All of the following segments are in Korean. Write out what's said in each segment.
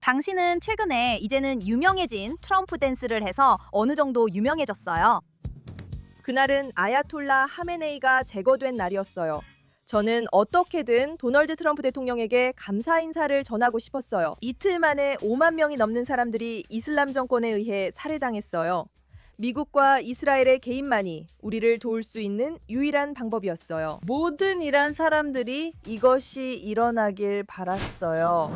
당신은 최근에 이제는 유명해진 트럼프 댄스를 해서 어느 정도 유명해졌어요. 그날은 아야톨라 하메네이가 제거된 날이었어요. 저는 어떻게든 도널드 트럼프 대통령에게 감사 인사를 전하고 싶었어요. 이틀 만에 5만 명이 넘는 사람들이 이슬람 정권에 의해 살해당했어요. 미국과 이스라엘의 개인만이 우리를 도울 수 있는 유일한 방법이었어요. 모든 이란 사람들이 이것이 일어나길 바랐어요.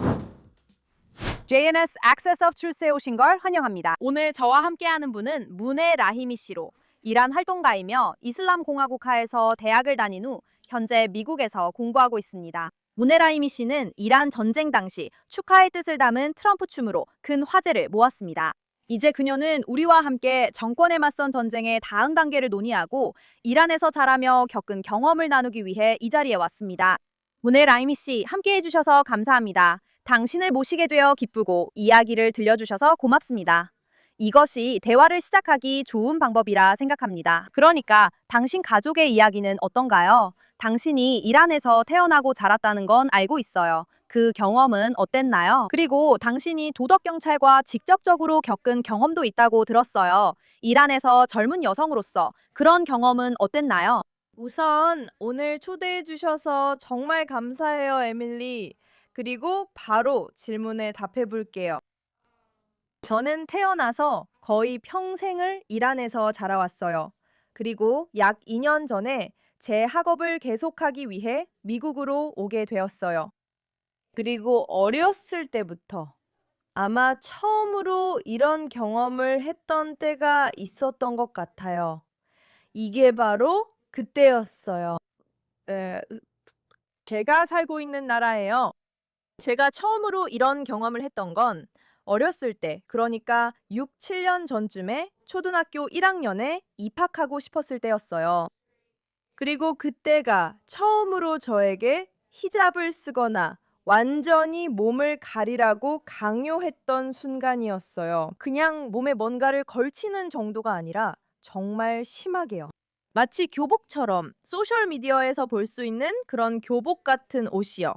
JNS Access of Truth에 오신 걸 환영합니다. 오늘 저와 함께하는 분은 문에 라히미 씨로 이란 활동가이며 이슬람 공화국 하에서 대학을 다닌 후 현재 미국에서 공부하고 있습니다. 문에 라히미 씨는 이란 전쟁 당시 축하의 뜻을 담은 트럼프 춤으로 큰 화제를 모았습니다. 이제 그녀는 우리와 함께 정권에 맞선 전쟁의 다음 단계를 논의하고 이란에서 자라며 겪은 경험을 나누기 위해 이 자리에 왔습니다. 문에 라히미 씨 함께 해주셔서 감사합니다. 당신을 모시게 되어 기쁘고 이야기를 들려주셔서 고맙습니다. 이것이 대화를 시작하기 좋은 방법이라 생각합니다. 그러니까 당신 가족의 이야기는 어떤가요? 당신이 이란에서 태어나고 자랐다는 건 알고 있어요. 그 경험은 어땠나요? 그리고 당신이 도덕경찰과 직접적으로 겪은 경험도 있다고 들었어요. 이란에서 젊은 여성으로서 그런 경험은 어땠나요? 우선 오늘 초대해 주셔서 정말 감사해요, 에밀리. 그리고 바로 질문에 답해 볼게요. 저는 태어나서 거의 평생을 이란에서 자라왔어요. 그리고 약 2년 전에 제 학업을 계속하기 위해 미국으로 오게 되었어요. 그리고 어렸을 때부터 아마 처음으로 이런 경험을 했던 때가 있었던 것 같아요. 이게 바로 그때였어요. 에, 제가 살고 있는 나라예요. 제가 처음으로 이런 경험을 했던 건 어렸을 때, 그러니까 6, 7년 전쯤에 초등학교 1학년에 입학하고 싶었을 때였어요. 그리고 그때가 처음으로 저에게 히잡을 쓰거나 완전히 몸을 가리라고 강요했던 순간이었어요. 그냥 몸에 뭔가를 걸치는 정도가 아니라 정말 심하게요. 마치 교복처럼 소셜미디어에서 볼 수 있는 그런 교복 같은 옷이요.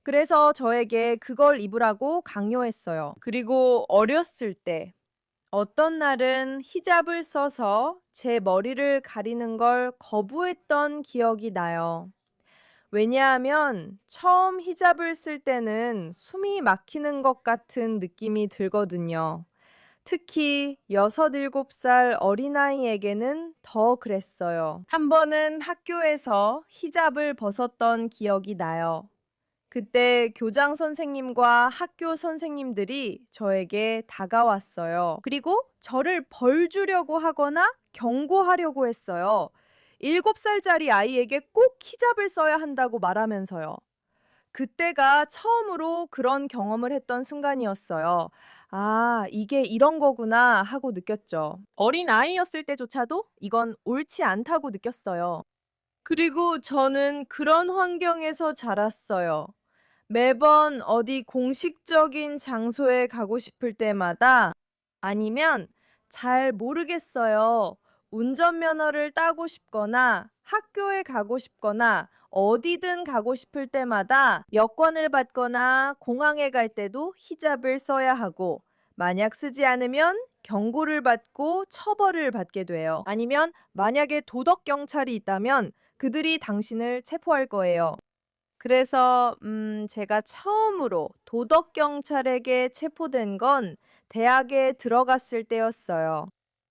그래서 저에게 그걸 입으라고 강요했어요. 그리고 어렸을 때 어떤 날은 히잡을 써서 제 머리를 가리는 걸 거부했던 기억이 나요. 왜냐하면 처음 히잡을 쓸 때는 숨이 막히는 것 같은 느낌이 들거든요. 특히 6, 7살 어린아이에게는 더 그랬어요. 한 번은 학교에서 히잡을 벗었던 기억이 나요. 그때 교장 선생님과 학교 선생님들이 저에게 다가왔어요. 그리고 저를 벌 주려고 하거나 경고하려고 했어요. 7살짜리 아이에게 꼭 히잡을 써야 한다고 말하면서요. 그때가 처음으로 그런 경험을 했던 순간이었어요. 아, 이게 이런 거구나 하고 느꼈죠. 어린 아이였을 때조차도 이건 옳지 않다고 느꼈어요. 그리고 저는 그런 환경에서 자랐어요. 매번 어디 공식적인 장소에 가고 싶을 때마다 아니면 잘 모르겠어요. 운전면허를 따고 싶거나 학교에 가고 싶거나 어디든 가고 싶을 때마다 여권을 받거나 공항에 갈 때도 히잡을 써야 하고 만약 쓰지 않으면 경고를 받고 처벌을 받게 돼요. 아니면 만약에 도덕 경찰이 있다면 그들이 당신을 체포할 거예요. 그래서 제가 처음으로 도덕 경찰에게 체포된 건 대학에 들어갔을 때였어요.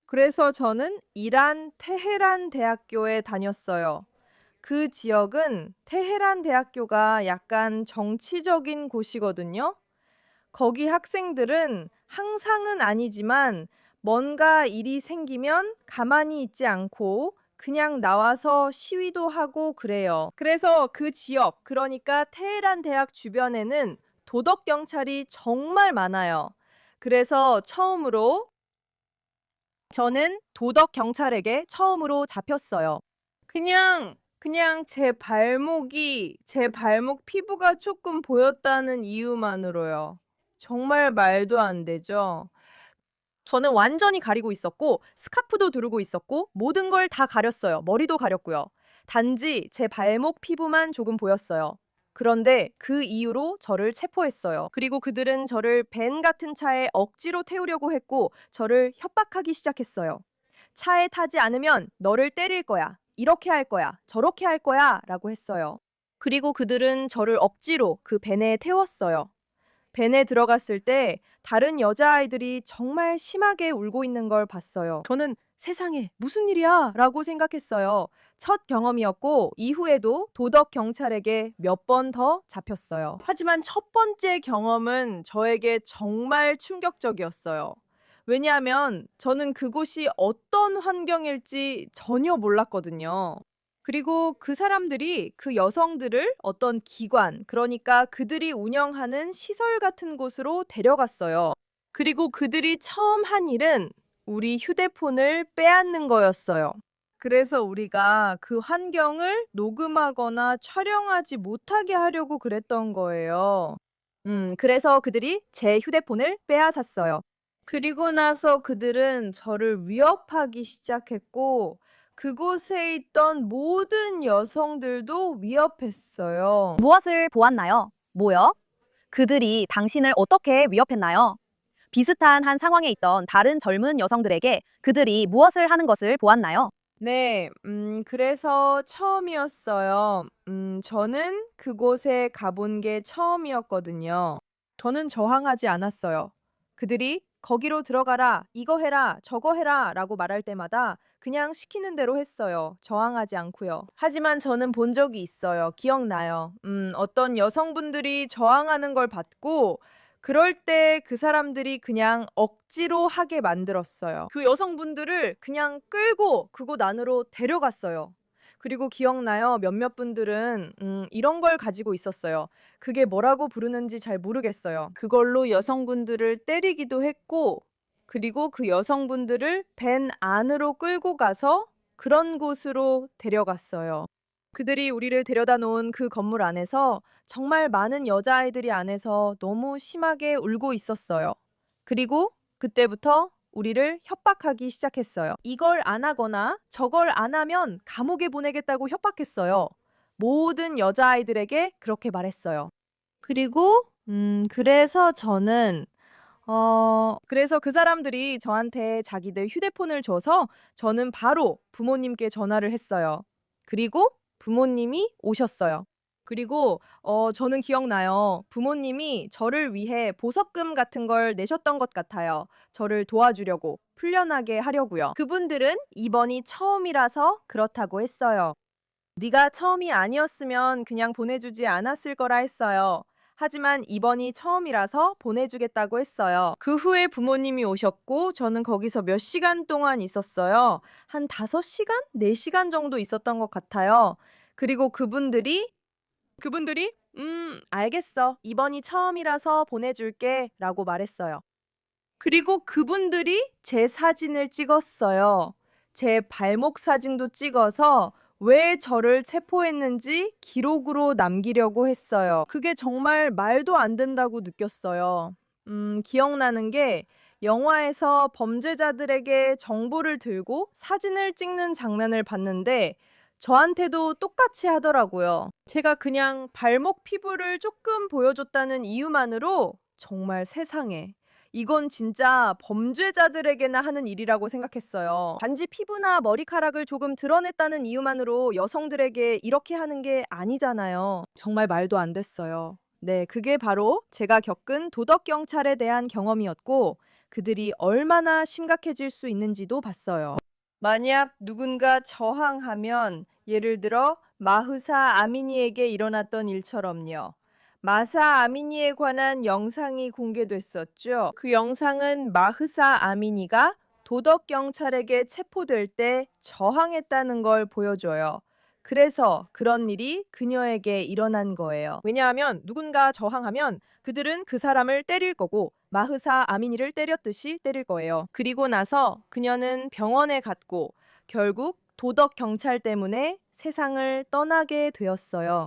그래서 저는 이란 테헤란 대학교에 다녔어요. 그 지역은 테헤란 대학교가 약간 정치적인 곳이거든요. 거기 학생들은 항상은 아니지만 뭔가 일이 생기면 가만히 있지 않고 그냥 나와서 시위도 하고 그래요. 그래서 그 지역, 그러니까 테헤란 대학 주변에는 도덕 경찰이 정말 많아요. 그래서 처음으로 저는 도덕 경찰에게 처음으로 잡혔어요. 그냥 제 발목 피부가 조금 보였다는 이유만으로요. 정말 말도 안 되죠. 저는 완전히 가리고 있었고 스카프도 두르고 있었고 모든 걸 다 가렸어요. 머리도 가렸고요. 단지 제 발목 피부만 조금 보였어요. 그런데 그 이유로 저를 체포했어요. 그리고 그들은 저를 벤 같은 차에 억지로 태우려고 했고 저를 협박하기 시작했어요. 차에 타지 않으면 너를 때릴 거야. 이렇게 할 거야. 저렇게 할 거야. 라고 했어요. 그리고 그들은 저를 억지로 그 벤에 태웠어요. 벤에 들어갔을 때 다른 여자아이들이 정말 심하게 울고 있는 걸 봤어요. 저는 세상에 무슨 일이야? 라고 생각했어요. 첫 경험이었고 이후에도 도덕 경찰에게 몇 번 더 잡혔어요. 하지만 첫 번째 경험은 저에게 정말 충격적이었어요. 왜냐하면 저는 그곳이 어떤 환경일지 전혀 몰랐거든요. 그리고 그 사람들이 그 여성들을 어떤 기관, 그러니까 그들이 운영하는 시설 같은 곳으로 데려갔어요. 그리고 그들이 처음 한 일은 우리 휴대폰을 빼앗는 거였어요. 그래서 우리가 그 환경을 녹음하거나 촬영하지 못하게 하려고 그랬던 거예요. 그래서 그들이 제 휴대폰을 빼앗았어요. 그리고 나서 그들은 저를 위협하기 시작했고, 그곳에 있던 모든 여성들도 위협했어요. 무엇을 보았나요? 뭐요? 그들이 당신을 어떻게 위협했나요? 비슷한 한 상황에 있던 다른 젊은 여성들에게 그들이 무엇을 하는 것을 보았나요? 네, 그래서 처음이었어요. 저는 그곳에 가본 게 처음이었거든요. 저는 저항하지 않았어요. 그들이 거기로 들어가라, 이거 해라, 저거 해라 라고 말할 때마다 그냥 시키는 대로 했어요. 저항하지 않고요. 하지만 저는 본 적이 있어요. 기억나요. 어떤 여성분들이 저항하는 걸 봤고, 그럴 때 그 사람들이 그냥 억지로 하게 만들었어요. 그 여성분들을 그냥 끌고 그곳 안으로 데려갔어요. 그리고 기억나요? 몇몇 분들은 이런 걸 가지고 있었어요. 그게 뭐라고 부르는지 잘 모르겠어요. 그걸로 여성분들을 때리기도 했고, 그리고 그 여성분들을 밴 안으로 끌고 가서 그런 곳으로 데려갔어요. 그들이 우리를 데려다 놓은 그 건물 안에서 정말 많은 여자아이들이 안에서 너무 심하게 울고 있었어요. 그리고 그때부터 우리를 협박하기 시작했어요. 이걸 안 하거나 저걸 안 하면 감옥에 보내겠다고 협박했어요. 모든 여자아이들에게 그렇게 말했어요. 그리고 그래서 저는 그래서 그 사람들이 저한테 자기들 휴대폰을 줘서 저는 바로 부모님께 전화를 했어요. 그리고 부모님이 오셨어요. 그리고 저는 기억나요. 부모님이 저를 위해 보석금 같은 걸 내셨던 것 같아요. 저를 도와주려고, 풀려나게 하려고요. 그분들은 이번이 처음이라서 그렇다고 했어요. 네가 처음이 아니었으면 그냥 보내주지 않았을 거라 했어요. 하지만 이번이 처음이라서 보내주겠다고 했어요. 그 후에 부모님이 오셨고 저는 거기서 몇 시간 동안 있었어요. 한 5시간? 4시간 정도 있었던 것 같아요. 그리고 그분들이 알겠어. 이번이 처음이라서 보내줄게 라고 말했어요. 그리고 그분들이 제 사진을 찍었어요. 제 발목 사진도 찍어서 왜 저를 체포했는지 기록으로 남기려고 했어요. 그게 정말 말도 안 된다고 느꼈어요. 기억나는 게 영화에서 범죄자들에게 정보를 들고 사진을 찍는 장면을 봤는데 저한테도 똑같이 하더라고요. 제가 그냥 발목 피부를 조금 보여줬다는 이유만으로 정말 세상에. 이건 진짜 범죄자들에게나 하는 일이라고 생각했어요. 단지 피부나 머리카락을 조금 드러냈다는 이유만으로 여성들에게 이렇게 하는 게 아니잖아요. 정말 말도 안 됐어요. 네, 그게 바로 제가 겪은 도덕경찰에 대한 경험이었고, 그들이 얼마나 심각해질 수 있는지도 봤어요. 만약 누군가 저항하면, 예를 들어 마흐사 아미니에게 일어났던 일처럼요. 마사 아미니에 관한 영상이 공개됐었죠. 그 영상은 마흐사 아미니가 도덕경찰에게 체포될 때 저항했다는 걸 보여줘요. 그래서 그런 일이 그녀에게 일어난 거예요. 왜냐하면 누군가 저항하면 그들은 그 사람을 때릴 거고 마흐사 아미니를 때렸듯이 때릴 거예요. 그리고 나서 그녀는 병원에 갔고 결국 도덕경찰 때문에 세상을 떠나게 되었어요.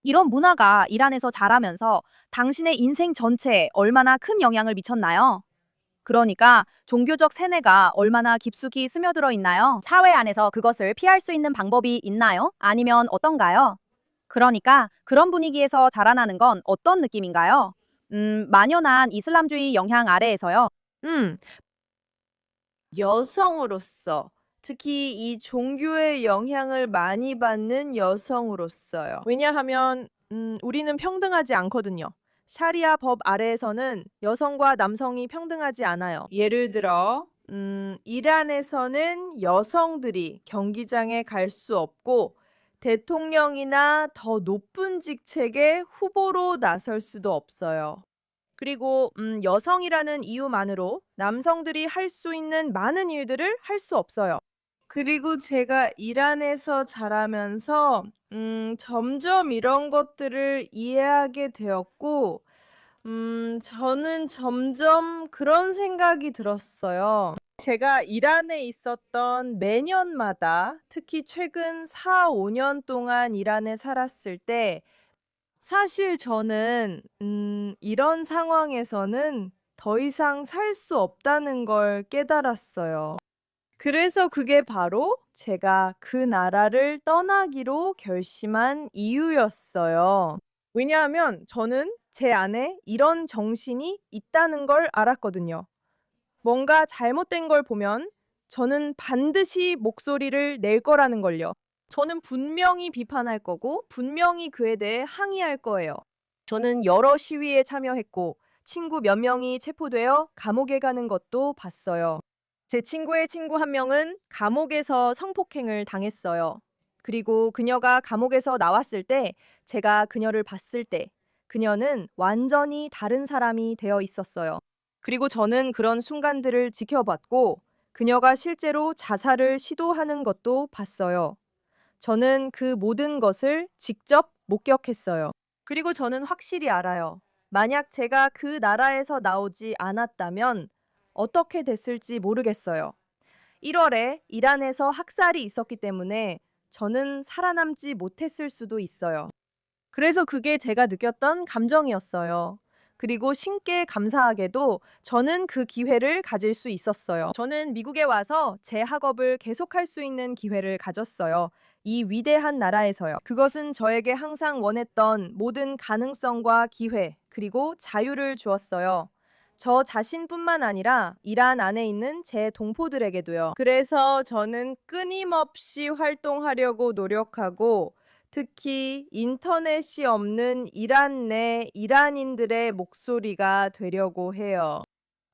이런 문화가 이란에서 자라면서 당신의 인생 전체에 얼마나 큰 영향을 미쳤나요? 그러니까 종교적 세뇌가 얼마나 깊숙이 스며들어 있나요? 사회 안에서 그것을 피할 수 있는 방법이 있나요? 아니면 어떤가요? 그러니까 그런 분위기에서 자라나는 건 어떤 느낌인가요? 만연한 이슬람주의 영향 아래에서요. 음, 여성으로서, 특히 이 종교의 영향을 많이 받는 여성으로서요. 왜냐하면 우리는 평등하지 않거든요. 샤리아 법 아래에서는 여성과 남성이 평등하지 않아요. 예를 들어 이란에서는 여성들이 경기장에 갈 수 없고 대통령이나 더 높은 직책의 후보로 나설 수도 없어요. 그리고 여성이라는 이유만으로 남성들이 할 수 있는 많은 일들을 할 수 없어요. 그리고 제가 이란에서 자라면서 점점 이런 것들을 이해하게 되었고 저는 점점 그런 생각이 들었어요. 제가 이란에 있었던 매년마다 특히 최근 4-5년 동안 이란에 살았을 때 사실 저는 이런 상황에서는 더 이상 살 수 없다는 걸 깨달았어요. 그래서 그게 바로 제가 그 나라를 떠나기로 결심한 이유였어요. 왜냐하면 저는 제 안에 이런 정신이 있다는 걸 알았거든요. 뭔가 잘못된 걸 보면 저는 반드시 목소리를 낼 거라는 걸요. 저는 분명히 비판할 거고 분명히 그에 대해 항의할 거예요. 저는 여러 시위에 참여했고 친구 몇 명이 체포되어 감옥에 가는 것도 봤어요. 제 친구의 친구 한 명은 감옥에서 성폭행을 당했어요. 그리고 그녀가 감옥에서 나왔을 때 제가 그녀를 봤을 때 그녀는 완전히 다른 사람이 되어 있었어요. 그리고 저는 그런 순간들을 지켜봤고 그녀가 실제로 자살을 시도하는 것도 봤어요. 저는 그 모든 것을 직접 목격했어요. 그리고 저는 확실히 알아요. 만약 제가 그 나라에서 나오지 않았다면 어떻게 됐을지 모르겠어요. 1월에 이란에서 학살이 있었기 때문에 저는 살아남지 못했을 수도 있어요. 그래서 그게 제가 느꼈던 감정이었어요. 그리고 신께 감사하게도 저는 그 기회를 가질 수 있었어요. 저는 미국에 와서 제 학업을 계속할 수 있는 기회를 가졌어요. 이 위대한 나라에서요. 그것은 저에게 항상 원했던 모든 가능성과 기회, 그리고 자유를 주었어요. 저 자신뿐만 아니라 이란 안에 있는 제 동포들에게도요. 그래서 저는 끊임없이 활동하려고 노력하고 특히 인터넷이 없는 이란 내 이란인들의 목소리가 되려고 해요.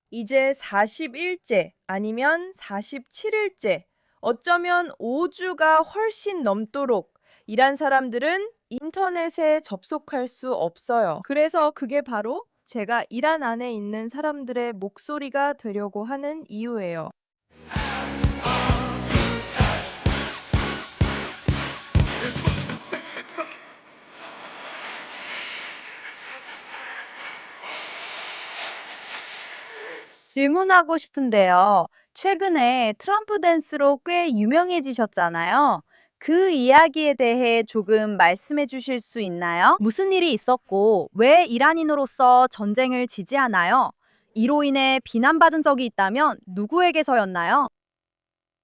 이제 41째 아니면 47일째, 어쩌면 5주가 훨씬 넘도록 이란 사람들은 인터넷에 접속할 수 없어요. 그래서 그게 바로 제가 이란 안에 있는 사람들의 목소리가 되려고 하는 이유예요. 질문하고 싶은데요. 최근에 트럼프 댄스로 꽤 유명해지셨잖아요. 그 이야기에 대해 조금 말씀해 주실 수 있나요? 무슨 일이 있었고, 왜 이란인으로서 전쟁을 지지하나요? 이로 인해 비난받은 적이 있다면 누구에게서였나요?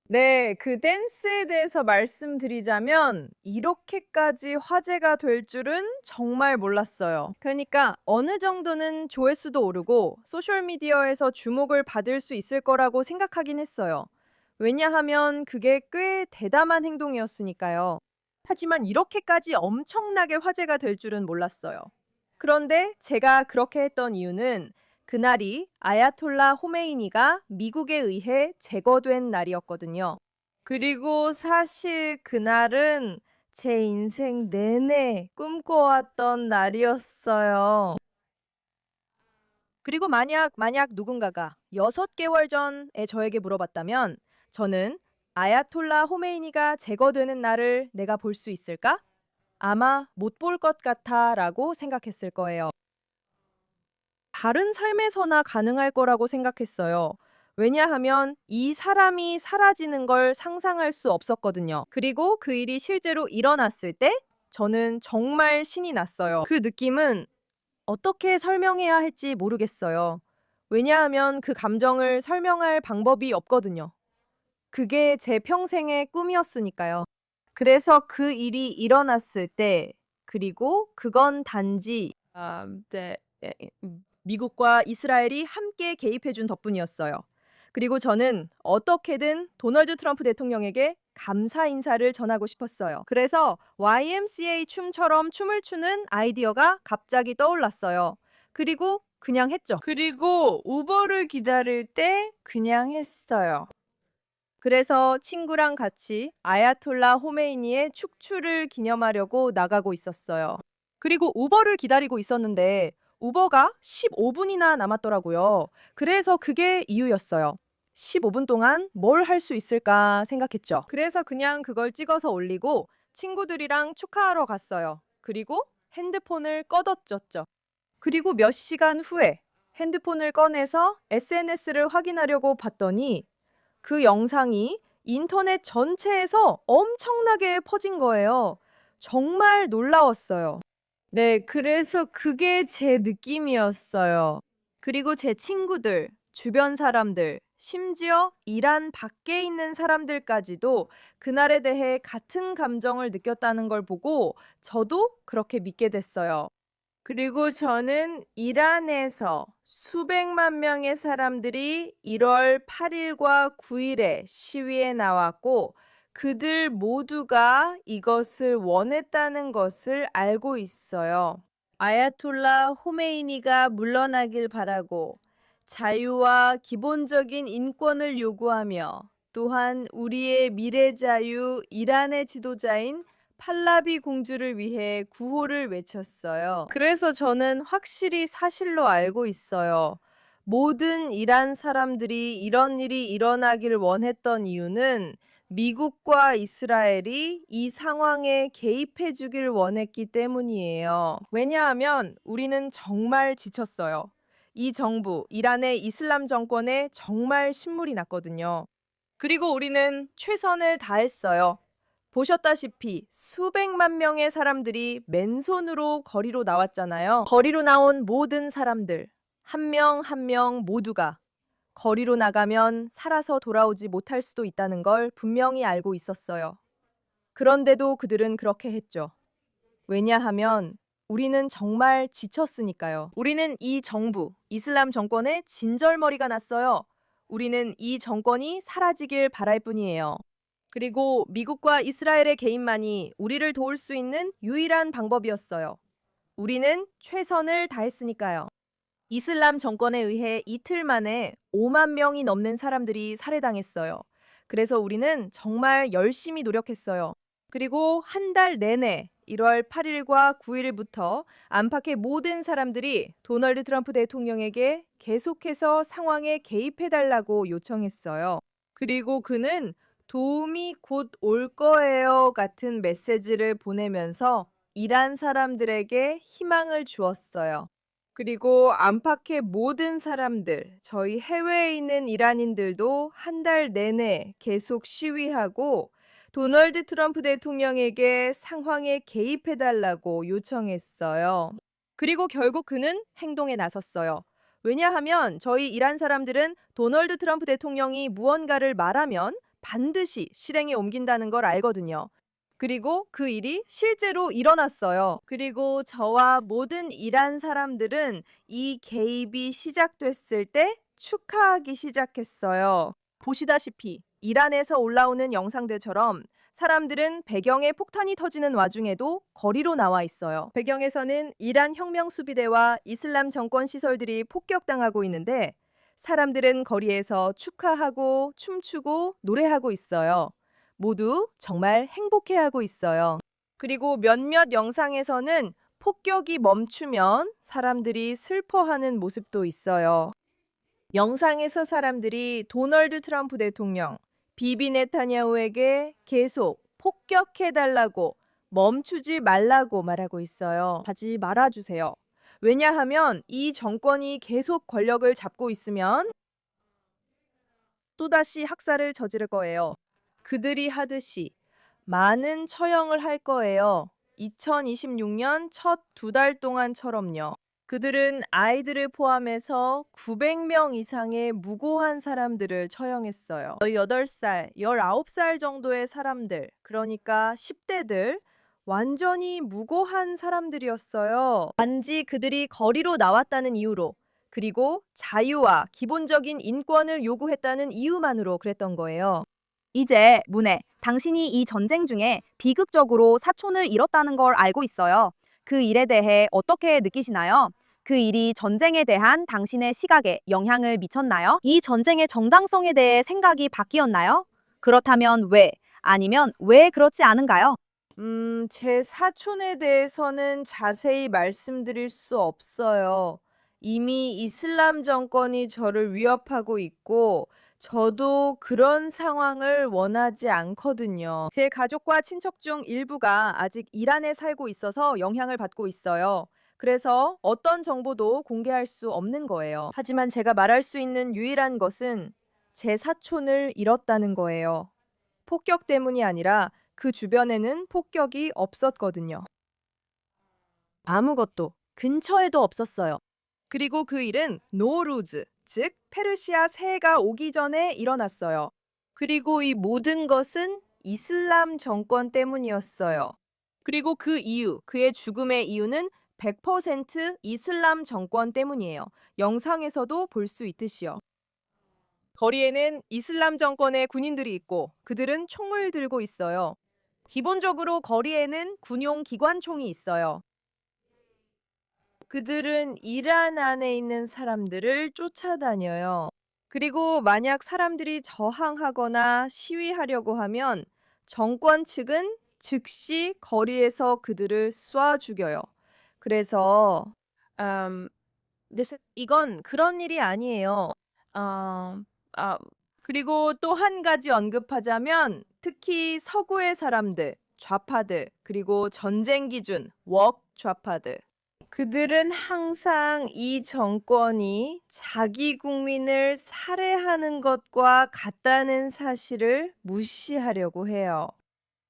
네, 그 댄스에 대해서 말씀드리자면 이렇게까지 화제가 될 줄은 정말 몰랐어요. 그러니까 어느 정도는 조회수도 오르고 소셜미디어에서 주목을 받을 수 있을 거라고 생각하긴 했어요. 왜냐하면 그게 꽤 대담한 행동이었으니까요. 하지만 이렇게까지 엄청나게 화제가 될 줄은 몰랐어요. 그런데 제가 그렇게 했던 이유는 그날이 아야톨라 호메이니가 미국에 의해 제거된 날이었거든요. 그리고 사실 그날은 제 인생 내내 꿈꿔왔던 날이었어요. 그리고 만약 누군가가 6개월 전에 저에게 물어봤다면 저는 아야톨라 호메이니가 제거되는 날을 내가 볼 수 있을까? 아마 못 볼 것 같아 라고 생각했을 거예요. 다른 삶에서나 가능할 거라고 생각했어요. 왜냐하면 이 사람이 사라지는 걸 상상할 수 없었거든요. 그리고 그 일이 실제로 일어났을 때 저는 정말 신이 났어요. 그 느낌은 어떻게 설명해야 할지 모르겠어요. 왜냐하면 그 감정을 설명할 방법이 없거든요. 그게 제 평생의 꿈이었으니까요. 그래서 그 일이 일어났을 때 그리고 그건 단지 미국과 이스라엘이 함께 개입해준 덕분이었어요. 그리고 저는 어떻게든 도널드 트럼프 대통령에게 감사 인사를 전하고 싶었어요. 그래서 YMCA 춤처럼 춤을 추는 아이디어가 갑자기 떠올랐어요. 그리고 그냥 했죠. 그리고 우버를 기다릴 때 그냥 했어요. 그래서 친구랑 같이 아야톨라 호메이니의 축출을 기념하려고 나가고 있었어요. 그리고 우버를 기다리고 있었는데 우버가 15분이나 남았더라고요. 그래서 그게 이유였어요. 15분 동안 뭘 할 수 있을까 생각했죠. 그래서 그냥 그걸 찍어서 올리고 친구들이랑 축하하러 갔어요. 그리고 핸드폰을 꺼뒀죠. 그리고 몇 시간 후에 핸드폰을 꺼내서 SNS를 확인하려고 봤더니 그 영상이 인터넷 전체에서 엄청나게 퍼진 거예요. 정말 놀라웠어요. 네, 그래서 그게 제 느낌이었어요. 그리고 제 친구들, 주변 사람들, 심지어 이란 밖에 있는 사람들까지도 그날에 대해 같은 감정을 느꼈다는 걸 보고 저도 그렇게 믿게 됐어요. 그리고 저는 이란에서 수백만 명의 사람들이 1월 8일과 9일에 시위에 나왔고 그들 모두가 이것을 원했다는 것을 알고 있어요. 아야톨라 호메이니가 물러나길 바라고 자유와 기본적인 인권을 요구하며 또한 우리의 미래 자유 이란의 지도자인 팔라비 공주를 위해 구호를 외쳤어요. 그래서 저는 확실히 사실로 알고 있어요. 모든 이란 사람들이 이런 일이 일어나길 원했던 이유는 미국과 이스라엘이 이 상황에 개입해 주길 원했기 때문이에요. 왜냐하면 우리는 정말 지쳤어요. 이 정부, 이란의 이슬람 정권에 정말 신물이 났거든요. 그리고 우리는 최선을 다했어요. 보셨다시피 수백만 명의 사람들이 맨손으로 거리로 나왔잖아요. 거리로 나온 모든 사람들, 한 명 한 명 모두가 거리로 나가면 살아서 돌아오지 못할 수도 있다는 걸 분명히 알고 있었어요. 그런데도 그들은 그렇게 했죠. 왜냐하면 우리는 정말 지쳤으니까요. 우리는 이 정부, 이슬람 정권에 진절머리가 났어요. 우리는 이 정권이 사라지길 바랄 뿐이에요. 그리고 미국과 이스라엘의 개입만이 우리를 도울 수 있는 유일한 방법이었어요. 우리는 최선을 다했으니까요. 이슬람 정권에 의해 이틀 만에 5만 명이 넘는 사람들이 살해당했어요. 그래서 우리는 정말 열심히 노력했어요. 그리고 한 달 내내 1월 8일과 9일부터 안팎의 모든 사람들이 도널드 트럼프 대통령에게 계속해서 상황에 개입해달라고 요청했어요. 그리고 그는 도움이 곧 올 거예요 같은 메시지를 보내면서 이란 사람들에게 희망을 주었어요. 그리고 안팎의 모든 사람들, 저희 해외에 있는 이란인들도 한 달 내내 계속 시위하고 도널드 트럼프 대통령에게 상황에 개입해달라고 요청했어요. 그리고 결국 그는 행동에 나섰어요. 왜냐하면 저희 이란 사람들은 도널드 트럼프 대통령이 무언가를 말하면 반드시 실행에 옮긴다는 걸 알거든요. 그리고 그 일이 실제로 일어났어요. 그리고 저와 모든 이란 사람들은 이 개입이 시작됐을 때 축하하기 시작했어요. 보시다시피 이란에서 올라오는 영상들처럼 사람들은 배경에 폭탄이 터지는 와중에도 거리로 나와 있어요. 배경에서는 이란 혁명 수비대와 이슬람 정권 시설들이 폭격당하고 있는데 사람들은 거리에서 축하하고 춤추고 노래하고 있어요. 모두 정말 행복해하고 있어요. 그리고 몇몇 영상에서는 폭격이 멈추면 사람들이 슬퍼하는 모습도 있어요. 영상에서 사람들이 도널드 트럼프 대통령, 비비 네타냐후에게 계속 폭격해달라고 멈추지 말라고 말하고 있어요. 하지 말아주세요. 왜냐하면 이 정권이 계속 권력을 잡고 있으면 또다시 학살을 저지를 거예요. 그들이 하듯이 많은 처형을 할 거예요. 2026년 첫 2달 동안처럼요. 그들은 아이들을 포함해서 900명 이상의 무고한 사람들을 처형했어요. 18살, 19살 정도의 사람들, 그러니까 10대들, 완전히 무고한 사람들이었어요. 단지 그들이 거리로 나왔다는 이유로, 그리고 자유와 기본적인 인권을 요구했다는 이유만으로 그랬던 거예요. 이제 문혜, 당신이 이 전쟁 중에 비극적으로 사촌을 잃었다는 걸 알고 있어요. 그 일에 대해 어떻게 느끼시나요? 그 일이 전쟁에 대한 당신의 시각에 영향을 미쳤나요? 이 전쟁의 정당성에 대해 생각이 바뀌었나요? 그렇다면 왜? 아니면 왜 그렇지 않은가요? 제 사촌에 대해서는 자세히 말씀드릴 수 없어요. 이미 이슬람 정권이 저를 위협하고 있고, 저도 그런 상황을 원하지 않거든요. 제 가족과 친척 중 일부가 아직 이란에 살고 있어서 영향을 받고 있어요. 그래서 어떤 정보도 공개할 수 없는 거예요. 하지만 제가 말할 수 있는 유일한 것은 제 사촌을 잃었다는 거예요. 폭격 때문이 아니라 그 주변에는 폭격이 없었거든요. 아무것도 근처에도 없었어요. 그리고 그 일은 노루즈, 즉 페르시아 새해가 오기 전에 일어났어요. 그리고 이 모든 것은 이슬람 정권 때문이었어요. 그리고 그 이유, 그의 죽음의 이유는 100% 이슬람 정권 때문이에요. 영상에서도 볼 수 있듯이요. 거리에는 이슬람 정권의 군인들이 있고 그들은 총을 들고 있어요. 기본적으로 거리에는 군용 기관총이 있어요. 그들은 이란 안에 있는 사람들을 쫓아다녀요. 그리고 만약 사람들이 저항하거나 시위하려고 하면 정권 측은 즉시 거리에서 그들을 쏴 죽여요. 그래서 이건 그런 일이 아니에요. 어, 그리고 또 한 가지 언급하자면 특히 서구의 사람들, 좌파들, 그리고 전쟁 기준, 웍 좌파들. 그들은 항상 이 정권이 자기 국민을 살해하는 것과 같다는 사실을 무시하려고 해요.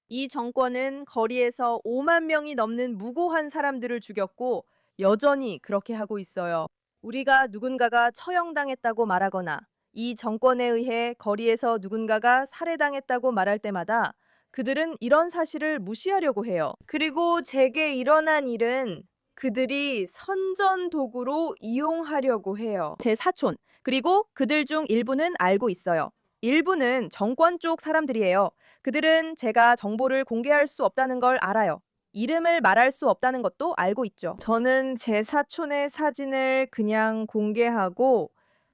이 정권은 거리에서 5만 명이 넘는 무고한 사람들을 죽였고 여전히 그렇게 하고 있어요. 우리가 누군가가 처형당했다고 말하거나 이 정권에 의해 거리에서 누군가가 살해당했다고 말할 때마다 그들은 이런 사실을 무시하려고 해요. 그리고 제게 일어난 일은 그들이 선전 도구로 이용하려고 해요. 제 사촌, 그리고 그들 중 일부는 알고 있어요. 일부는 정권 쪽 사람들이에요. 그들은 제가 정보를 공개할 수 없다는 걸 알아요. 이름을 말할 수 없다는 것도 알고 있죠. 저는 제 사촌의 사진을 그냥 공개하고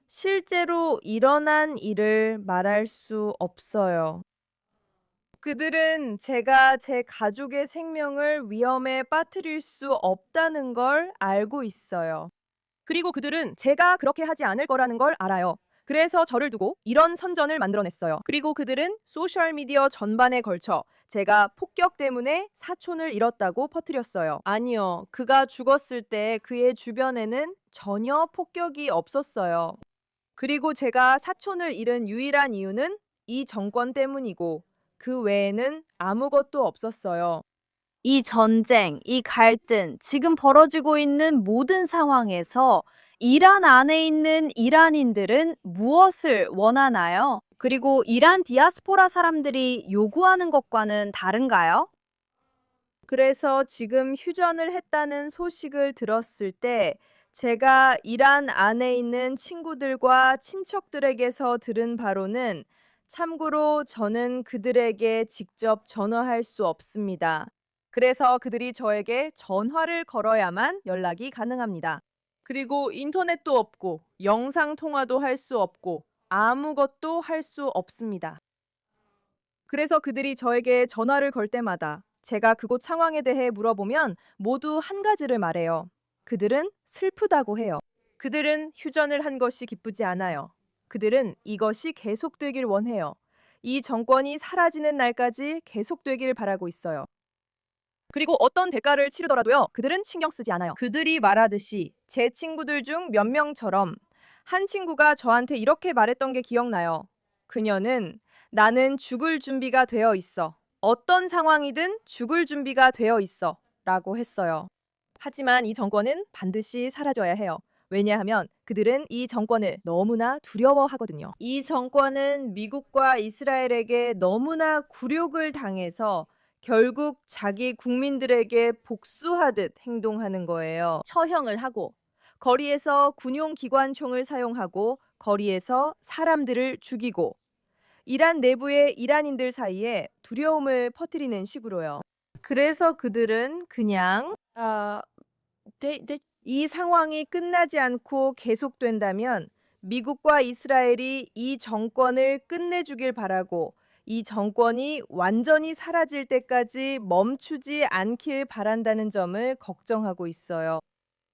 실제로 일어난 일을 말할 수 없어요. 그들은 제가 제 가족의 생명을 위험에 빠뜨릴 수 없다는 걸 알고 있어요. 그리고 그들은 제가 그렇게 하지 않을 거라는 걸 알아요. 그래서 저를 두고 이런 선전을 만들어냈어요. 그리고 그들은 소셜미디어 전반에 걸쳐 제가 폭격 때문에 사촌을 잃었다고 퍼뜨렸어요. 아니요. 그가 죽었을 때 그의 주변에는 전혀 폭격이 없었어요. 그리고 제가 사촌을 잃은 유일한 이유는 이 정권 때문이고 그 외에는 아무것도 없었어요. 이 전쟁, 이 갈등, 지금 벌어지고 있는 모든 상황에서 이란 안에 있는 이란인들은 무엇을 원하나요? 그리고 이란 디아스포라 사람들이 요구하는 것과는 다른가요? 그래서 지금 휴전을 했다는 소식을 들었을 때 제가 이란 안에 있는 친구들과 친척들에게서 들은 바로는 참고로 저는 그들에게 직접 전화할 수 없습니다. 그래서 그들이 저에게 전화를 걸어야만 연락이 가능합니다. 그리고 인터넷도 없고 영상 통화도 할 수 없고 아무것도 할 수 없습니다. 그래서 그들이 저에게 전화를 걸 때마다 제가 그곳 상황에 대해 물어보면 모두 한 가지를 말해요. 그들은 슬프다고 해요. 그들은 휴전을 한 것이 기쁘지 않아요. 그들은 이것이 계속되길 원해요. 이 정권이 사라지는 날까지 계속되길 바라고 있어요. 그리고 어떤 대가를 치르더라도요, 그들은 신경 쓰지 않아요. 그들이 말하듯이 제 친구들 중 몇 명처럼 한 친구가 저한테 이렇게 말했던 게 기억나요. 그녀는 나는 죽을 준비가 되어 있어. 어떤 상황이든 죽을 준비가 되어 있어. 라고 했어요. 하지만 이 정권은 반드시 사라져야 해요. 왜냐하면 그들은 이 정권을 너무나 두려워하거든요. 이 정권은 미국과 이스라엘에게 너무나 굴욕을 당해서 결국 자기 국민들에게 복수하듯 행동하는 거예요. 처형을 하고 거리에서 군용기관총을 사용하고 거리에서 사람들을 죽이고 이란 내부의 이란인들 사이에 두려움을 퍼뜨리는 식으로요. 그래서 그들은 그냥 이 상황이 끝나지 않고 계속된다면 미국과 이스라엘이 이 정권을 끝내주길 바라고 이 정권이 완전히 사라질 때까지 멈추지 않길 바란다는 점을 걱정하고 있어요.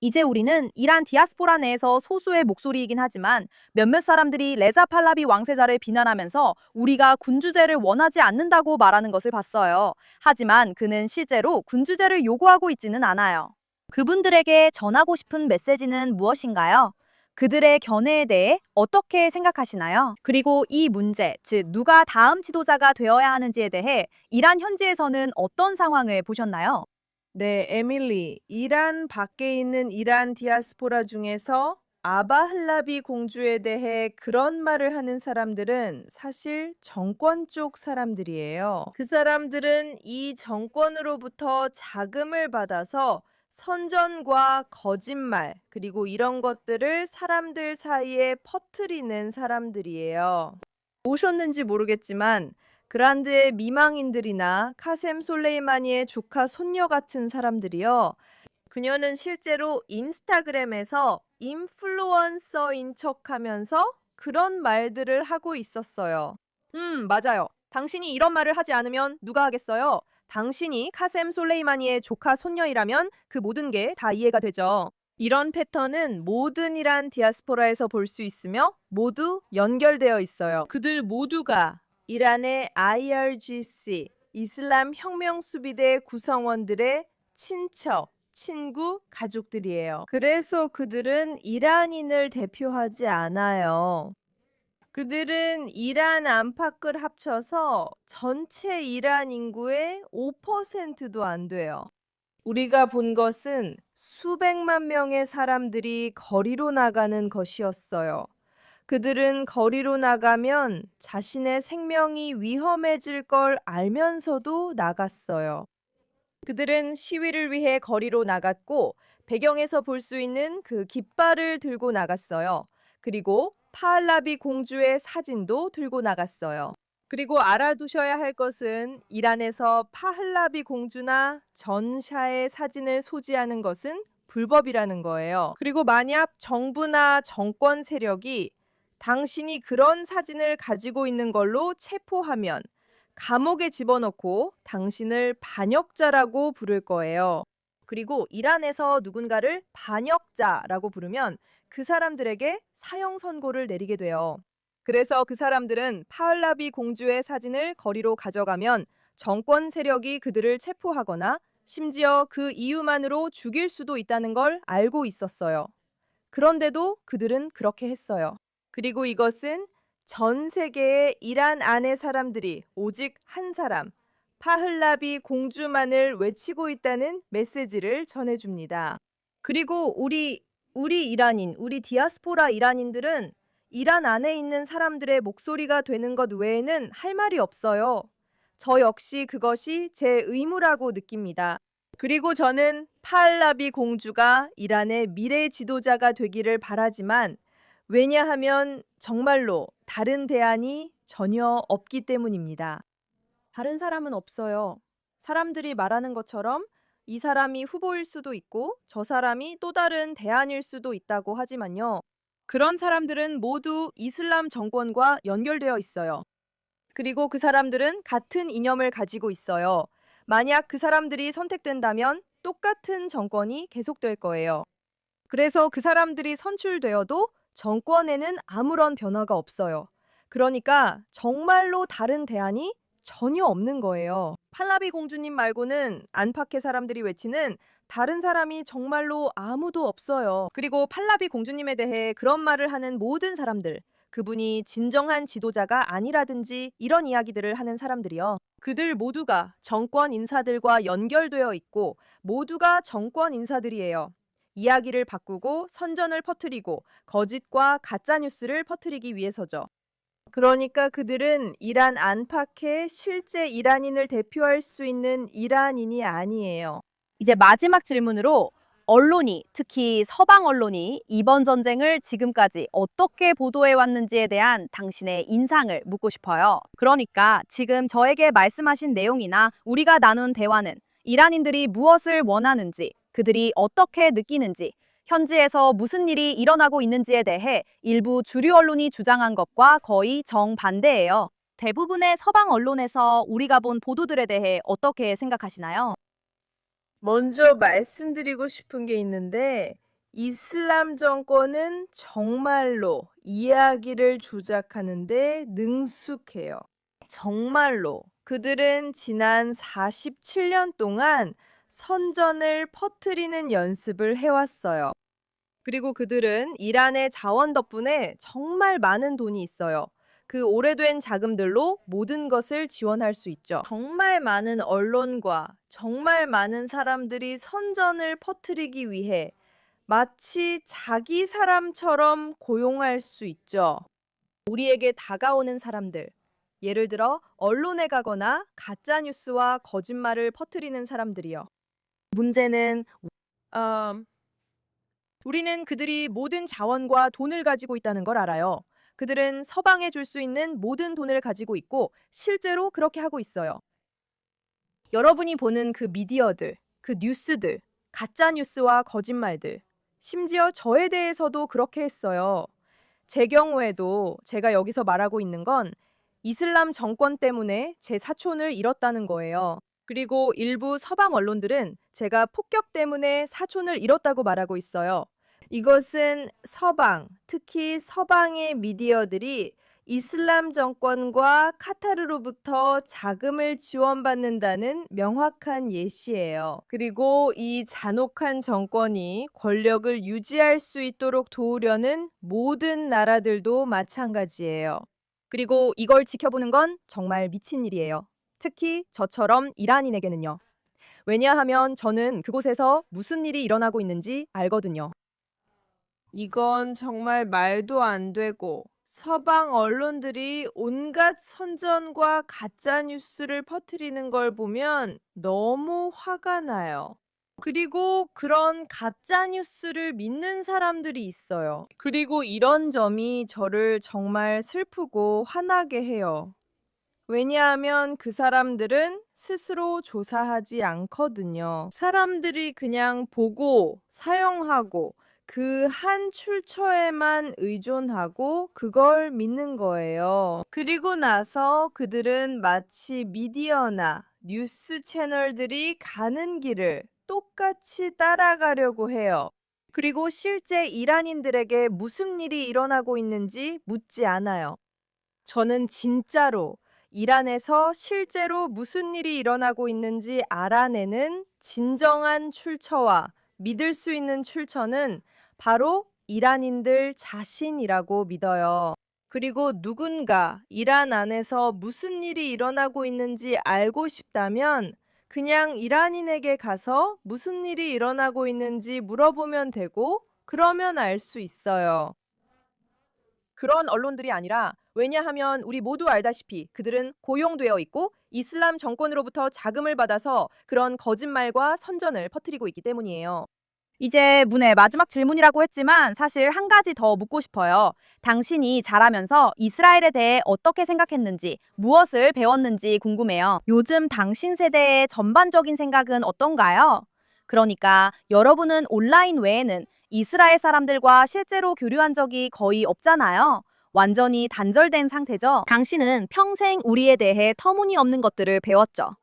이제 우리는 이란 디아스포라 내에서 소수의 목소리이긴 하지만 몇몇 사람들이 레자 팔라비 왕세자를 비난하면서 우리가 군주제를 원하지 않는다고 말하는 것을 봤어요. 하지만 그는 실제로 군주제를 요구하고 있지는 않아요. 그분들에게 전하고 싶은 메시지는 무엇인가요? 그들의 견해에 대해 어떻게 생각하시나요? 그리고 이 문제, 즉 누가 다음 지도자가 되어야 하는지에 대해 이란 현지에서는 어떤 상황을 보셨나요? 네, 에밀리. 이란 밖에 있는 이란 디아스포라 중에서 아바할라비 공주에 대해 그런 말을 하는 사람들은 사실 정권 쪽 사람들이에요. 그 사람들은 이 정권으로부터 자금을 받아서 선전과 거짓말, 그리고 이런 것들을 사람들 사이에 퍼뜨리는 사람들이에요. 보셨는지 모르겠지만 그란드의 미망인들이나 카셈 솔레이마니의 조카 손녀 같은 사람들이요. 그녀는 실제로 인스타그램에서 인플루언서인 척하면서 그런 말들을 하고 있었어요. 맞아요. 당신이 이런 말을 하지 않으면 누가 하겠어요? 당신이 카셈 솔레이마니의 조카 손녀이라면 그 모든 게 다 이해가 되죠. 이런 패턴은 모든 이란 디아스포라에서 볼 수 있으며 모두 연결되어 있어요. 그들 모두가 이란의 IRGC, 이슬람 혁명 수비대 구성원들의 친척, 친구, 가족들이에요. 그래서 그들은 이란인을 대표하지 않아요. 그들은 이란 안팎을 합쳐서 전체 이란 인구의 5%도 안 돼요. 우리가 본 것은 수백만 명의 사람들이 거리로 나가는 것이었어요. 그들은 거리로 나가면 자신의 생명이 위험해질 걸 알면서도 나갔어요. 그들은 시위를 위해 거리로 나갔고 배경에서 볼 수 있는 그 깃발을 들고 나갔어요. 그리고 파할라비 공주의 사진도 들고 나갔어요. 그리고 알아두셔야 할 것은 이란에서 파할라비 공주나 전샤의 사진을 소지하는 것은 불법이라는 거예요. 그리고 만약 정부나 정권 세력이 당신이 그런 사진을 가지고 있는 걸로 체포하면 감옥에 집어넣고 당신을 반역자라고 부를 거예요. 그리고 이란에서 누군가를 반역자라고 부르면 그 사람들에게 사형 선고를 내리게 돼요. 그래서 그 사람들은 파흘라비 공주의 사진을 거리로 가져가면 정권 세력이 그들을 체포하거나 심지어 그 이유만으로 죽일 수도 있다는 걸 알고 있었어요. 그런데도 그들은 그렇게 했어요. 그리고 이것은 전 세계의 이란 안의 사람들이 오직 한 사람, 파흘라비 공주만을 외치고 있다는 메시지를 전해줍니다. 그리고 우리 이란인, 우리 디아스포라 이란인들은 이란 안에 있는 사람들의 목소리가 되는 것 외에는 할 말이 없어요. 저 역시 그것이 제 의무라고 느낍니다. 그리고 저는 파흘라비 공주가 이란의 미래 지도자가 되기를 바라지만 왜냐하면 정말로 다른 대안이 전혀 없기 때문입니다. 다른 사람은 없어요. 사람들이 말하는 것처럼 이 사람이 후보일 수도 있고 저 사람이 또 다른 대안일 수도 있다고 하지만요. 그런 사람들은 모두 이슬람 정권과 연결되어 있어요. 그리고 그 사람들은 같은 이념을 가지고 있어요. 만약 그 사람들이 선택된다면 똑같은 정권이 계속될 거예요. 그래서 그 사람들이 선출되어도 정권에는 아무런 변화가 없어요. 그러니까 정말로 다른 대안이 전혀 없는 거예요. 팔라비 공주님 말고는 안팎의 사람들이 외치는 다른 사람이 정말로 아무도 없어요. 그리고 팔라비 공주님에 대해 그런 말을 하는 모든 사람들, 그분이 진정한 지도자가 아니라든지 이런 이야기들을 하는 사람들이요. 그들 모두가 정권 인사들과 연결되어 있고 모두가 정권 인사들이에요. 이야기를 바꾸고 선전을 퍼뜨리고 거짓과 가짜 뉴스를 퍼뜨리기 위해서죠. 그러니까 그들은 이란 안팎의 실제 이란인을 대표할 수 있는 이란인이 아니에요. 이제 마지막 질문으로 언론이, 특히 서방 언론이 이번 전쟁을 지금까지 어떻게 보도해 왔는지에 대한 당신의 인상을 묻고 싶어요. 그러니까 지금 저에게 말씀하신 내용이나 우리가 나눈 대화는 이란인들이 무엇을 원하는지, 그들이 어떻게 느끼는지, 현지에서 무슨 일이 일어나고 있는지에 대해 일부 주류 언론이 주장한 것과 거의 정반대예요. 대부분의 서방 언론에서 우리가 본 보도들에 대해 어떻게 생각하시나요? 먼저 말씀드리고 싶은 게 있는데, 이슬람 정권은 정말로 이야기를 조작하는데 능숙해요. 정말로. 그들은 지난 47년 동안 선전을 퍼뜨리는 연습을 해왔어요. 그리고 그들은 이란의 자원 덕분에 정말 많은 돈이 있어요. 그 오래된 자금들로 모든 것을 지원할 수 있죠. 정말 많은 언론과 정말 많은 사람들이 선전을 퍼뜨리기 위해 마치 자기 사람처럼 고용할 수 있죠. 우리에게 다가오는 사람들, 예를 들어 언론에 가거나 가짜 뉴스와 거짓말을 퍼뜨리는 사람들이요. 문제는 우리는 그들이 모든 자원과 돈을 가지고 있다는 걸 알아요. 그들은 서방에 줄 수 있는 모든 돈을 가지고 있고 실제로 그렇게 하고 있어요. 여러분이 보는 그 미디어들, 그 뉴스들, 가짜 뉴스와 거짓말들, 심지어 저에 대해서도 그렇게 했어요. 제 경우에도 제가 여기서 말하고 있는 건 이슬람 정권 때문에 제 사촌을 잃었다는 거예요. 그리고 일부 서방 언론들은 제가 폭격 때문에 사촌을 잃었다고 말하고 있어요. 이것은 서방, 특히 서방의 미디어들이 이슬람 정권과 카타르로부터 자금을 지원받는다는 명확한 예시예요. 그리고 이 잔혹한 정권이 권력을 유지할 수 있도록 도우려는 모든 나라들도 마찬가지예요. 그리고 이걸 지켜보는 건 정말 미친 일이에요. 특히 저처럼 이란인에게는요. 왜냐하면 저는 그곳에서 무슨 일이 일어나고 있는지 알거든요. 이건 정말 말도 안 되고 서방 언론들이 온갖 선전과 가짜 뉴스를 퍼뜨리는 걸 보면 너무 화가 나요. 그리고 그런 가짜 뉴스를 믿는 사람들이 있어요. 그리고 이런 점이 저를 정말 슬프고 화나게 해요. 왜냐하면 그 사람들은 스스로 조사하지 않거든요. 사람들이 그냥 보고 사용하고 그 한 출처에만 의존하고 그걸 믿는 거예요. 그리고 나서 그들은 마치 미디어나 뉴스 채널들이 가는 길을 똑같이 따라가려고 해요. 그리고 실제 이란인들에게 무슨 일이 일어나고 있는지 묻지 않아요. 저는 진짜로 이란에서 실제로 무슨 일이 일어나고 있는지 알아내는 진정한 출처와 믿을 수 있는 출처는 바로 이란인들 자신이라고 믿어요. 그리고 누군가 이란 안에서 무슨 일이 일어나고 있는지 알고 싶다면 그냥 이란인에게 가서 무슨 일이 일어나고 있는지 물어보면 되고 그러면 알 수 있어요. 그런 언론들이 아니라 왜냐하면 우리 모두 알다시피 그들은 고용되어 있고 이슬람 정권으로부터 자금을 받아서 그런 거짓말과 선전을 퍼뜨리고 있기 때문이에요. 이제 문의 마지막 질문이라고 했지만 사실 한 가지 더 묻고 싶어요. 당신이 자라면서 이스라엘에 대해 어떻게 생각했는지, 무엇을 배웠는지 궁금해요. 요즘 당신 세대의 전반적인 생각은 어떤가요? 그러니까 여러분은 온라인 외에는 이스라엘 사람들과 실제로 교류한 적이 거의 없잖아요. 완전히 단절된 상태죠. 당신은 평생 우리에 대해 터무니없는 것들을 배웠죠.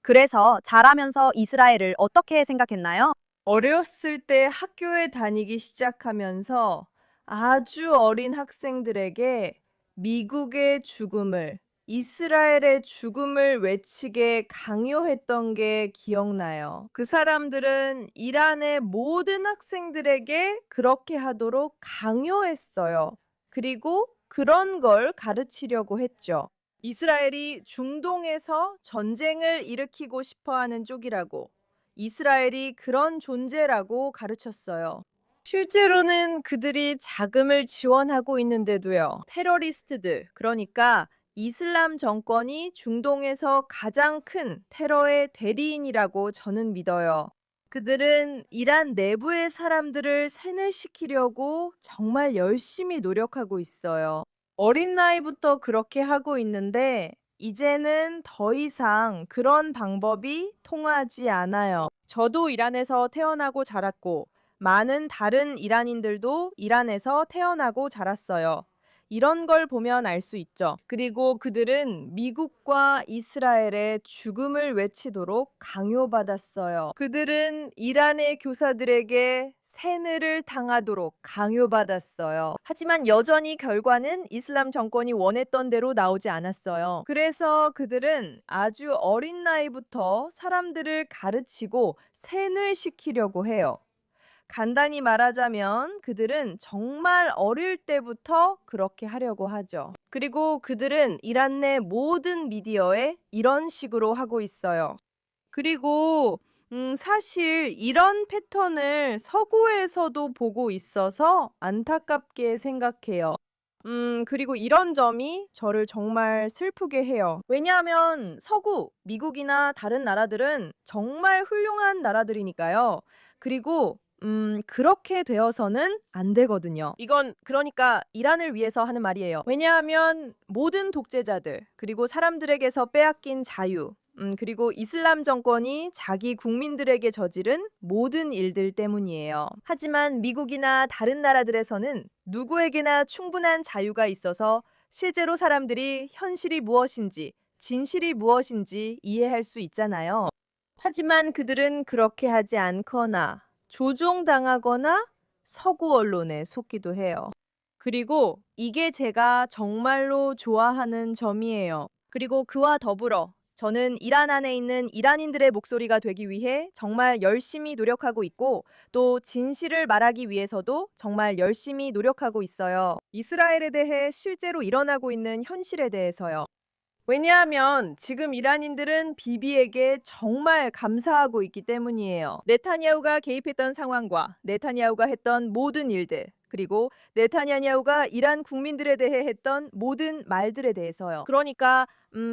그래서 자라면서 이스라엘을 어떻게 생각했나요? 어렸을 때 학교에 다니기 시작하면서 아주 어린 학생들에게 미국의 죽음을, 이스라엘의 죽음을 외치게 강요했던 게 기억나요. 그 사람들은 이란의 모든 학생들에게 그렇게 하도록 강요했어요. 그리고 그런 걸 가르치려고 했죠. 이스라엘이 중동에서 전쟁을 일으키고 싶어 하는 쪽이라고. 이스라엘이 그런 존재라고 가르쳤어요. 실제로는 그들이 자금을 지원하고 있는데도요. 테러리스트들, 그러니까 이슬람 정권이 중동에서 가장 큰 테러의 대리인이라고 저는 믿어요. 그들은 이란 내부의 사람들을 세뇌시키려고 정말 열심히 노력하고 있어요. 어린 나이부터 그렇게 하고 있는데 이제는 더 이상 그런 방법이 통하지 않아요. 저도 이란에서 태어나고 자랐고 많은 다른 이란인들도 이란에서 태어나고 자랐어요. 이런 걸 보면 알 수 있죠. 그리고 그들은 미국과 이스라엘의 죽음을 외치도록 강요받았어요. 그들은 이란의 교사들에게 세뇌를 당하도록 강요받았어요. 하지만 여전히 결과는 이슬람 정권이 원했던 대로 나오지 않았어요. 그래서 그들은 아주 어린 나이부터 사람들을 가르치고 세뇌시키려고 해요. 간단히 말하자면 그들은 정말 어릴 때부터 그렇게 하려고 하죠. 그리고 그들은 이란 내 모든 미디어에 이런 식으로 하고 있어요. 그리고 사실 이런 패턴을 서구에서도 보고 있어서 안타깝게 생각해요. 그리고 이런 점이 저를 정말 슬프게 해요. 왜냐하면 서구, 미국이나 다른 나라들은 정말 훌륭한 나라들이니까요. 그리고 그렇게 되어서는 안 되거든요. 이건 그러니까 이란을 위해서 하는 말이에요. 왜냐하면 모든 독재자들, 그리고 사람들에게서 빼앗긴 자유, 그리고 이슬람 정권이 자기 국민들에게 저지른 모든 일들 때문이에요. 하지만 미국이나 다른 나라들에서는 누구에게나 충분한 자유가 있어서 실제로 사람들이 현실이 무엇인지, 진실이 무엇인지 이해할 수 있잖아요. 하지만 그들은 그렇게 하지 않거나 조종당하거나 서구 언론에 속기도 해요. 그리고 이게 제가 정말로 좋아하는 점이에요. 그리고 그와 더불어 저는 이란 안에 있는 이란인들의 목소리가 되기 위해 정말 열심히 노력하고 있고 또 진실을 말하기 위해서도 정말 열심히 노력하고 있어요. 이스라엘에 대해 실제로 일어나고 있는 현실에 대해서요. 왜냐하면 지금 이란인들은 비비에게 정말 감사하고 있기 때문이에요. 네타냐후가 개입했던 상황과 네타냐후가 했던 모든 일들, 그리고 네타냐후가 이란 국민들에 대해 했던 모든 말들에 대해서요. 그러니까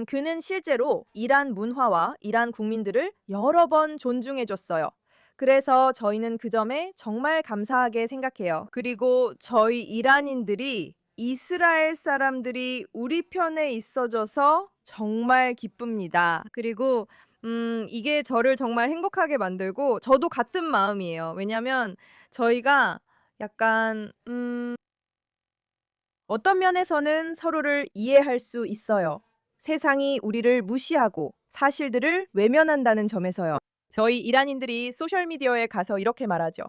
그는 실제로 이란 문화와 이란 국민들을 여러 번 존중해줬어요. 그래서 저희는 그 점에 정말 감사하게 생각해요. 그리고 저희 이란인들이 이스라엘 사람들이 우리 편에 있어줘서 정말 기쁩니다. 그리고 이게 저를 정말 행복하게 만들고 저도 같은 마음이에요. 왜냐면 저희가 약간 어떤 면에서는 서로를 이해할 수 있어요. 세상이 우리를 무시하고 사실들을 외면한다는 점에서요. 저희 이란인들이 소셜미디어에 가서 이렇게 말하죠.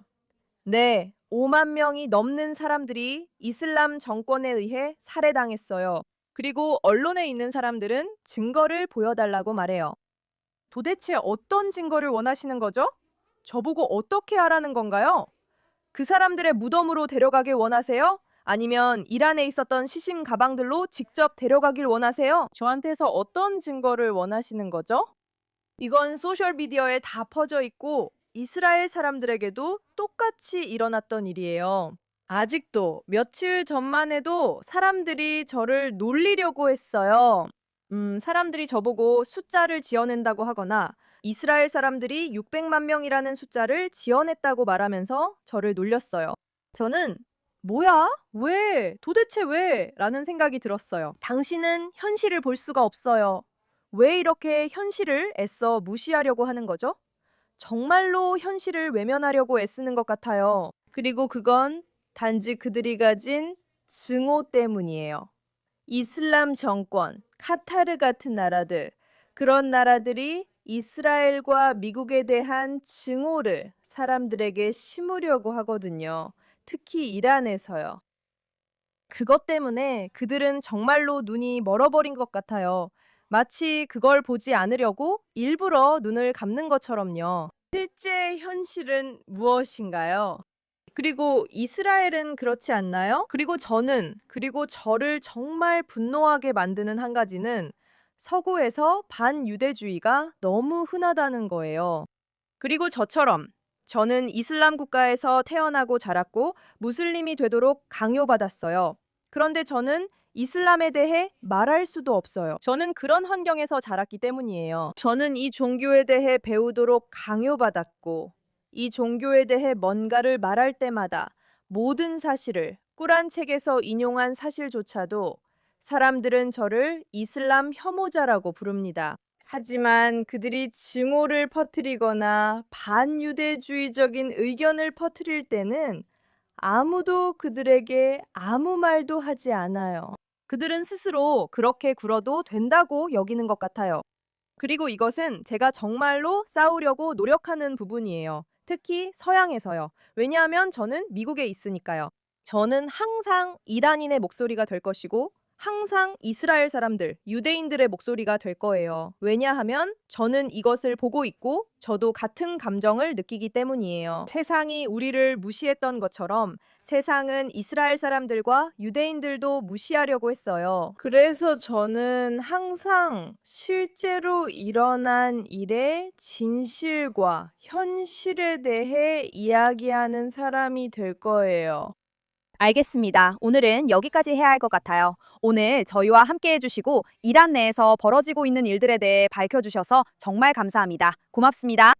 네, 5만 명이 넘는 사람들이 이슬람 정권에 의해 살해당했어요. 그리고 언론에 있는 사람들은 증거를 보여달라고 말해요. 도대체 어떤 증거를 원하시는 거죠? 저보고 어떻게 하라는 건가요? 그 사람들의 무덤으로 데려가길 원하세요? 아니면 이란에 있었던 시신 가방들로 직접 데려가길 원하세요? 저한테서 어떤 증거를 원하시는 거죠? 이건 소셜미디어에 다 퍼져 있고 이스라엘 사람들에게도 똑같이 일어났던 일이에요. 아직도 며칠 전만 해도 사람들이 저를 놀리려고 했어요. 사람들이 저보고 숫자를 지어낸다고 하거나 이스라엘 사람들이 600만 명이라는 숫자를 지어냈다고 말하면서 저를 놀렸어요. 저는 뭐야? 왜? 도대체 왜? 라는 생각이 들었어요. 당신은 현실을 볼 수가 없어요. 왜 이렇게 현실을 애써 무시하려고 하는 거죠? 정말로 현실을 외면하려고 애쓰는 것 같아요. 그리고 그건 단지 그들이 가진 증오 때문이에요. 이슬람 정권, 카타르 같은 나라들, 그런 나라들이 이스라엘과 미국에 대한 증오를 사람들에게 심으려고 하거든요. 특히 이란에서요. 그것 때문에 그들은 정말로 눈이 멀어버린 것 같아요. 마치 그걸 보지 않으려고 일부러 눈을 감는 것처럼요. 실제 현실은 무엇인가요? 그리고 이스라엘은 그렇지 않나요? 그리고 저를 정말 분노하게 만드는 한 가지는 서구에서 반유대주의가 너무 흔하다는 거예요. 그리고 저처럼 저는 이슬람 국가에서 태어나고 자랐고 무슬림이 되도록 강요받았어요. 그런데 저는 이슬람에 대해 말할 수도 없어요. 저는 그런 환경에서 자랐기 때문이에요. 저는 이 종교에 대해 배우도록 강요받았고, 이 종교에 대해 뭔가를 말할 때마다 모든 사실을 꾸란 책에서 인용한 사실조차도 사람들은 저를 이슬람 혐오자라고 부릅니다. 하지만 그들이 증오를 퍼뜨리거나 반유대주의적인 의견을 퍼뜨릴 때는 아무도 그들에게 아무 말도 하지 않아요. 그들은 스스로 그렇게 굴어도 된다고 여기는 것 같아요. 그리고 이것은 제가 정말로 싸우려고 노력하는 부분이에요. 특히 서양에서요. 왜냐하면 저는 미국에 있으니까요. 저는 항상 이란인의 목소리가 될 것이고 항상 이스라엘 사람들, 유대인들의 목소리가 될 거예요. 왜냐하면 저는 이것을 보고 있고 저도 같은 감정을 느끼기 때문이에요. 세상이 우리를 무시했던 것처럼 세상은 이스라엘 사람들과 유대인들도 무시하려고 했어요. 그래서 저는 항상 실제로 일어난 일의 진실과 현실에 대해 이야기하는 사람이 될 거예요. 알겠습니다. 오늘은 여기까지 해야 할 것 같아요. 오늘 저희와 함께 해주시고 이란 내에서 벌어지고 있는 일들에 대해 밝혀주셔서 정말 감사합니다. 고맙습니다.